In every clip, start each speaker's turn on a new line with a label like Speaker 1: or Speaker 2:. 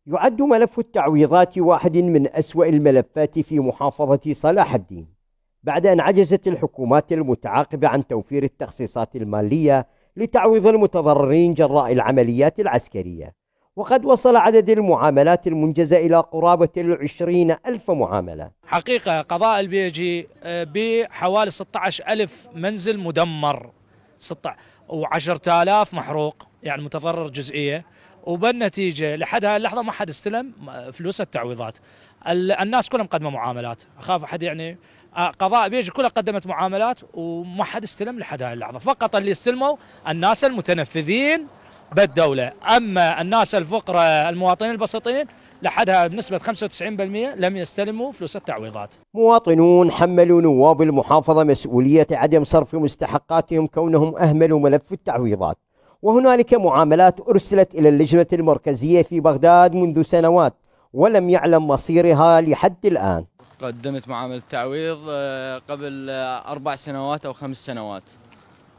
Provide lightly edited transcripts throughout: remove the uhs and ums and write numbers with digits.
Speaker 1: يعد ملف التعويضات واحد من أسوأ الملفات في محافظة صلاح الدين، بعد أن عجزت الحكومات المتعاقبة عن توفير التخصيصات المالية لتعويض المتضررين جراء العمليات العسكرية. وقد وصل عدد المعاملات المنجزة إلى قرابة 20,000 معاملة.
Speaker 2: حقيقة قضاء البيجي بحوالي 16,000 منزل مدمر، و10,000 محروق، يعني متضرر جزئية. وبالنتيجة لحد هذه اللحظة ما حد استلم فلوس التعويضات. الناس كلها مقدمة معاملات، أخاف أحد يعني. قضاء بيجي كلها قدمت معاملات وما حد استلم لحد هذه اللحظة. فقط اللي استلموا الناس المتنفذين بالدولة، أما الناس الفقراء المواطنين البسيطين لحدها بنسبة 95% لم يستلموا فلوس التعويضات.
Speaker 1: مواطنون حملوا نواب المحافظة مسؤولية عدم صرف مستحقاتهم كونهم أهملوا ملف التعويضات، وهنالك معاملات أرسلت إلى اللجنة المركزية في بغداد منذ سنوات ولم يعلم مصيرها لحد الآن.
Speaker 3: قدمت معاملة تعويض قبل 4 سنوات أو 5 سنوات،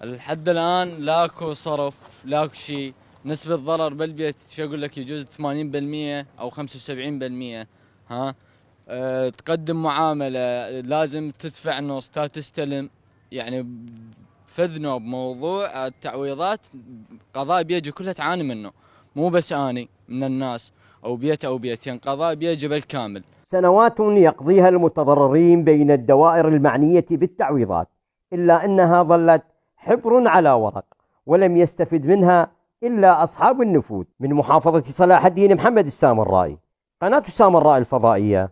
Speaker 3: لحد الآن لاكو صرف، لاكو شيء. نسبة ضرر بالبيت شو أقول لك يجوز 80% أو 75%. تقدم معاملة لازم تدفع نص تستلم. يعني فذنوا بموضوع التعويضات. قضاء بيجي كلها تعاني منه، مو بس أني من الناس أو بيت أو بيتين، قضاء بيجي بالكامل.
Speaker 1: سنوات يقضيها المتضررين بين الدوائر المعنية بالتعويضات، إلا أنها ظلت حبر على ورق ولم يستفد منها إلا أصحاب النفوذ. من محافظة صلاح الدين، محمد السامرائي، قناة السامراء الفضائية.